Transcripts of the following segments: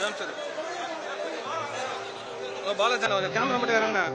நிமிஷம் பாலாஜி கேமரா மட்டும் யாருண்ணா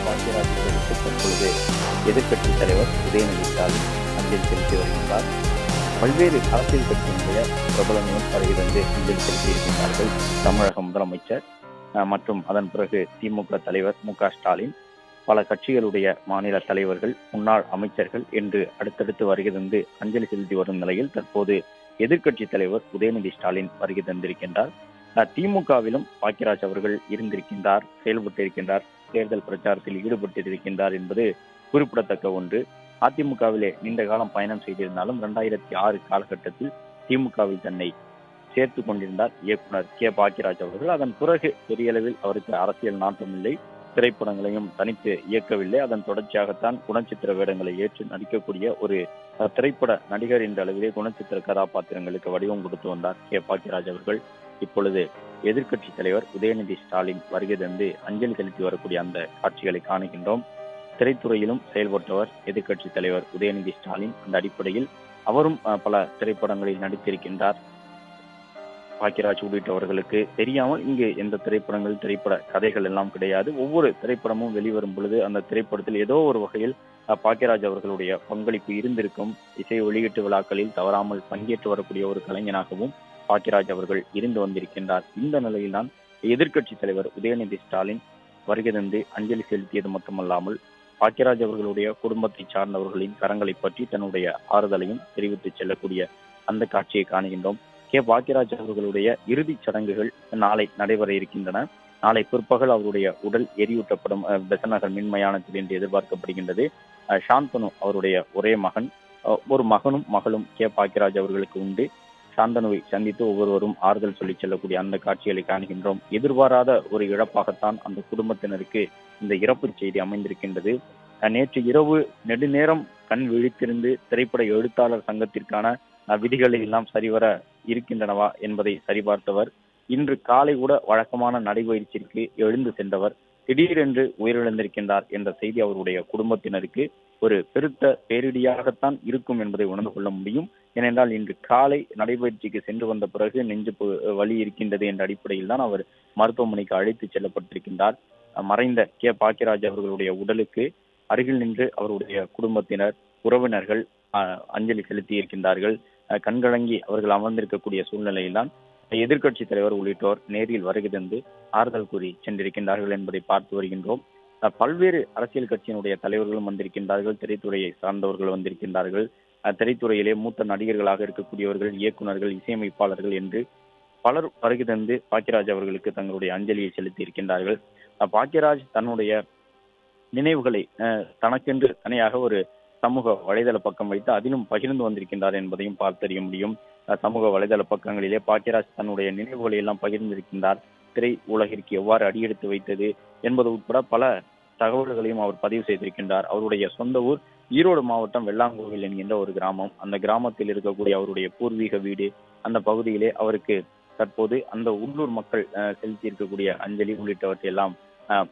பாக்கியராஜர்களுக்கு தற்பொழுது எதிர்க்கட்சித் தலைவர் உதயநிதி ஸ்டாலின் அஞ்சலி செலுத்தி வருகின்றார். பல்வேறு அரசியல் கட்சியினுடைய பிரபலங்களும் வருகிறது அஞ்சலி செலுத்தியிருக்கின்றார்கள். தமிழக முதலமைச்சர் மற்றும் அதன் பிறகு திமுக தலைவர் மு.க.ஸ்டாலின், பல கட்சிகளுடைய மாநில தலைவர்கள், முன்னாள் அமைச்சர்கள் என்று அடுத்தடுத்து வருகை தந்து அஞ்சலி செலுத்தி வரும் நிலையில் தற்போது எதிர்க்கட்சி தலைவர் உதயநிதி ஸ்டாலின் வருகை தந்திருக்கின்றார். திமுகவிலும் பாக்கியராஜ் அவர்கள் இருந்திருக்கின்றார், செயல்பட்டிருக்கின்றார், தேர்தல் பிரச்சாரத்தில் ஈடுபட்டிருக்கின்றார் என்பது குறிப்பிடத்தக்க ஒன்று. அதிமுகவிலே நீண்ட காலம் பயணம் செய்திருந்தாலும் 2006 காலகட்டத்தில் திமுகவில் தன்னை சேர்த்து கொண்டிருந்தார் இயக்குனர் கே. பாக்கியராஜ் அவர்கள். அதன் பிறகு பெரிய அளவில் அவருக்கு அரசியல் நாட்டம் இல்லை, திரைப்படங்களையும் தனித்து இயக்கவில்லை. அதன் தொடர்ச்சியாகத்தான் குணச்சித்திர வேடங்களை ஏற்று நடிக்கக்கூடிய ஒரு திரைப்பட நடிகர் என்ற அளவிலே குணச்சித்திர கதாபாத்திரங்களுக்கு வடிவம் கொடுத்து வந்தார் கே. பாக்கியராஜ் அவர்கள். இப்பொழுது எதிர்க்கட்சி தலைவர் உதயநிதி ஸ்டாலின் வருகை தந்து அஞ்சலி செலுத்தி வரக்கூடிய அந்த காட்சிகளை காணுகின்றோம். திரைத்துறையிலும் செயல்பட்டவர் எதிர்க்கட்சி தலைவர் உதயநிதி ஸ்டாலின். அந்த அடிப்படையில் அவரும் பல திரைப்படங்களில் நடித்திருக்கின்றார். பாக்கியராஜ் உள்ளிட்டவர்களுக்கு தெரியாமல் இங்கு எந்த திரைப்படங்கள், திரைப்பட கதைகள் எல்லாம் கிடையாது. ஒவ்வொரு திரைப்படமும் வெளிவரும் பொழுது அந்த திரைப்படத்தில் ஏதோ ஒரு வகையில் பாக்கியராஜ் அவர்களுடைய பங்களிப்பு இருந்திருக்கும். இசை வெளியீட்டு விழாக்களில் தவறாமல் பங்கேற்று வரக்கூடிய ஒரு கலைஞனாகவும் பாக்கியராஜ் அவர்கள் இருந்து வந்திருக்கின்றார். இந்த நிலையில்தான் எதிர்க்கட்சி தலைவர் உதயநிதி ஸ்டாலின் வருகை தந்து அஞ்சலி செலுத்தியது மட்டுமல்லாமல் பாக்கியராஜ் அவர்களுடைய குடும்பத்தை சார்ந்தவர்களின் கரங்களை பற்றி தன்னுடைய ஆறுதலையும் தெரிவித்து செல்லக்கூடிய அந்த காட்சியை காணுகின்றோம். கே. பாக்கியராஜ் அவர்களுடைய இறுதிச் சடங்குகள் நாளை நடைபெற இருக்கின்றன. நாளை பிற்பகல் அவருடைய உடல் எரியூட்டப்படும் பெசநகர் மின்மயானத்தில் என்று எதிர்பார்க்கப்படுகின்றது. சாந்தனு அவருடைய ஒரே மகன், ஒரு மகனும் மகளும் கே. பாக்கியராஜ் அவர்களுக்கு உண்டு. சாந்தனுவை சந்தித்து ஒவ்வொருவரும் ஆறுதல் சொல்லி செல்லக்கூடிய அந்த காட்சிகளை காணுகின்றோம். எதிர்பாராத ஒரு இழப்பாகத்தான் அந்த குடும்பத்தினருக்கு இந்த இறப்பு செய்தி அமைந்திருக்கின்றது. நேற்று இரவு நெடுநேரம் கண் விழித்திருந்து திரைப்பட எழுத்தாளர் சங்கத்திற்கான விதிகளை எல்லாம் சரிவர இருக்கின்றனவா என்பதை சரிபார்த்தவர். இன்று காலை கூட வழக்கமான நடைபயிற்சிக்கு எழுந்து சென்றவர் திடீரென்று உயிரிழந்திருக்கின்றார் என்ற செய்தி அவருடைய குடும்பத்தினருக்கு ஒரு பெருத்த பேரிடியாகத்தான் இருக்கும் என்பதை உணர்ந்து கொள்ள முடியும். ஏனென்றால் இன்று காலை நடைபயிற்சிக்கு சென்று வந்த பிறகு நெஞ்சு வலி இருக்கின்றது என்ற அடிப்படையில் தான் அவர் மருத்துவமனைக்கு அழைத்து செல்லப்பட்டிருக்கின்றார். மறைந்த கே. பாக்கியராஜ் அவர்களுடைய உடலுக்கு அருகில் நின்று அவருடைய குடும்பத்தினர், உறவினர்கள் அஞ்சலி செலுத்தி இருக்கின்றார்கள். கண்கலங்கி அவர்கள் அமர்ந்திருக்கக்கூடிய சூழ்நிலையில்தான் எதிர்க்கட்சி தலைவர் உள்ளிட்டோர் நேரில் வருகை தந்து ஆறுதல் கூறி சென்றிருக்கின்றார்கள் என்பதை பார்த்து வருகின்றோம். பல்வேறு அரசியல் கட்சியினுடைய தலைவர்களும் வந்திருக்கின்றார்கள், திரைத்துறையை சார்ந்தவர்கள் வந்திருக்கின்றார்கள். திரைத்துறையிலே மூத்த நடிகர்களாக இருக்கக்கூடியவர்கள், இயக்குநர்கள், இசையமைப்பாளர்கள் என்று பலர் வருகை தந்து பாக்கியராஜ் அவர்களுக்கு தங்களுடைய அஞ்சலியை செலுத்தி இருக்கின்றார்கள். பாக்கியராஜ் தன்னுடைய நினைவுகளை தனக்கென்று தனியாக ஒரு சமூக வலைதள பக்கம் வைத்து அதிலும் பகிர்ந்து வந்திருக்கின்றார் என்பதையும் பார்த்தறிய முடியும். சமூக வலைதள பக்கங்களிலே பாக்கியராஜ் தன்னுடைய நினைவுகளை எல்லாம் பகிர்ந்திருக்கின்றார். திரை உலகிற்கு எவ்வாறு அடியெடுத்து வைத்தது என்பது உட்பட பல தகவல்களையும் அவர் பதிவு செய்திருக்கின்றார். அவருடைய சொந்த ஊர் ஈரோடு மாவட்டம் வெள்ளாங்கோவில் என்கின்ற ஒரு கிராமம். அந்த கிராமத்தில் இருக்கக்கூடிய அவருடைய பூர்வீக வீடு, அந்த பகுதியிலே அவருக்கு தற்போது அந்த உள்ளூர் மக்கள் செலுத்தி இருக்கக்கூடிய அஞ்சலி உள்ளிட்டவற்றை எல்லாம்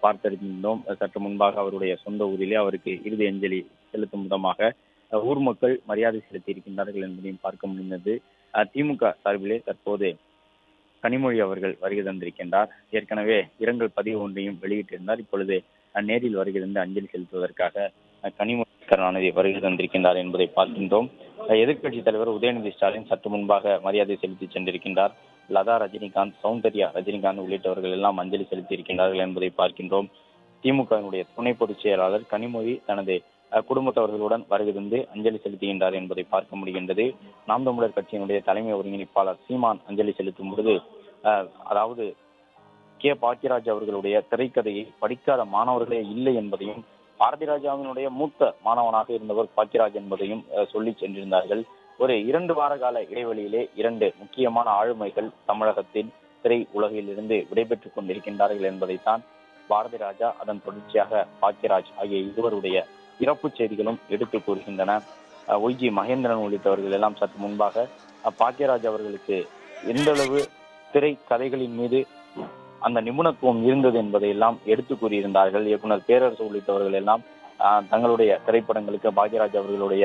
பார்த்தறிந்தோம். சற்று முன்பாக அவருடைய சொந்த ஊரிலே அவருக்கு இறுதி அஞ்சலி செலுத்தும் விதமாக ஊர் மக்கள் மரியாதை செலுத்தி இருக்கின்றார்கள் என்பதையும் பார்க்க முடிந்தது. திமுக சார்பிலே தற்போது கனிமொழி அவர்கள் வருகை தந்திருக்கின்றார். ஏற்கனவே இரங்கல் பதிவு ஒன்றையும் வெளியிட்டிருந்தார். இப்பொழுது நேரில் வருகை தந்து அஞ்சலி செலுத்துவதற்காக கனிமொழி கருணாநிதி வருகை தந்திருக்கின்றார் என்பதை பார்க்கின்றோம். எதிர்க்கட்சி தலைவர் உதயநிதி ஸ்டாலின் சற்று முன்பாக மரியாதை செலுத்தி சென்றிருக்கின்றார். லதா ரஜினிகாந்த், சௌந்தர்யா ரஜினிகாந்த் உள்ளிட்டவர்கள் எல்லாம் அஞ்சலி செலுத்தி இருக்கின்றார்கள் என்பதை பார்க்கின்றோம். திமுகவினுடைய துணை பொதுச் செயலாளர் கனிமொழி தனது குடும்பத்தவர்களுடன் வருகை தந்து அஞ்சலி செலுத்துகின்றார் என்பதை பார்க்க முடிகின்றது. நாம் தமிழர் கட்சியினுடைய தலைமை ஒருங்கிணைப்பாளர் சீமான் அஞ்சலி செலுத்தும் பொழுது அதாவது பாக்கியராஜ் அவர்களுடைய திரைக்கதையை படிக்காத மாணவர்களே இல்லை என்பதையும், பாரதி ராஜாவினுடைய மூத்த மாணவனாக இருந்தவர் பாக்கியராஜ் என்பதையும் சொல்லி சென்றிருந்தார்கள். ஒரு 2 வார கால இடைவெளியிலே 2 முக்கியமான ஆளுமைகள் தமிழகத்தின் திரை உலகில் இருந்து விடைபெற்றுக் கொண்டிருக்கின்றார்கள் என்பதைத்தான் பாரதி ராஜா, அதன் தொடர்ச்சியாக பாக்கியராஜ் ஆகிய இருவருடைய இறப்பு செய்திகளும் எடுத்து கூறுகின்றன. ஒய்ஜி மகேந்திரன் உள்ளிட்டவர்கள் எல்லாம் சற்று முன்பாக பாக்கியராஜ் அவர்களுக்கு எந்த அளவு திரை கதைகளின் மீது அந்த நிபுணத்துவம் இருந்தது என்பதை எல்லாம் எடுத்து கூறியிருந்தார்கள். இயக்குனர் பேரரசு உள்ளிட்டவர்கள் எல்லாம் தங்களுடைய திரைப்படங்களுக்கு பாக்கியராஜ் அவர்களுடைய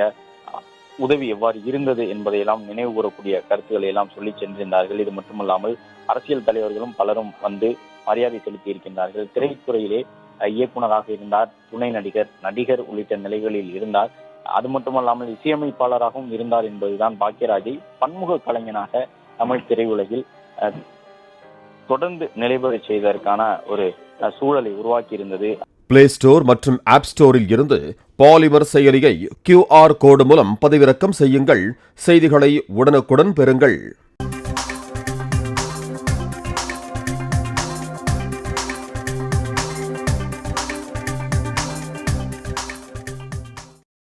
உதவி எவ்வாறு இருந்தது என்பதையெல்லாம் நினைவு கூறக்கூடிய கருத்துக்களை எல்லாம் சொல்லி சென்றிருந்தார்கள். இது மட்டுமல்லாமல் அரசியல் தலைவர்களும் பலரும் வந்து மரியாதை செலுத்தி இருக்கின்றார்கள். திரைத்துறையிலே இயக்குநராக இருந்தார், துணை நடிகர் உள்ளிட்ட நிலைகளில் இருந்தார். அது மட்டுமல்லாமல் இசையமைப்பாளராகவும் இருந்தார் என்பதுதான் பாக்கியராஜை பன்முக கலைஞனாக தமிழ் திரையுலகில் தொடர்ந்து நிலைபெற செய்வதற்கான ஒரு சூழலை உருவாக்கி இருந்தது. பிளே ஸ்டோர் மற்றும் ஆப் ஸ்டோரில் இருந்து பாலிமர் செயலியை QR கோடு மூலம் பதிவிறக்கம் செய்யுங்கள். செய்திகளை உடனுக்குடன் பெறுங்கள்.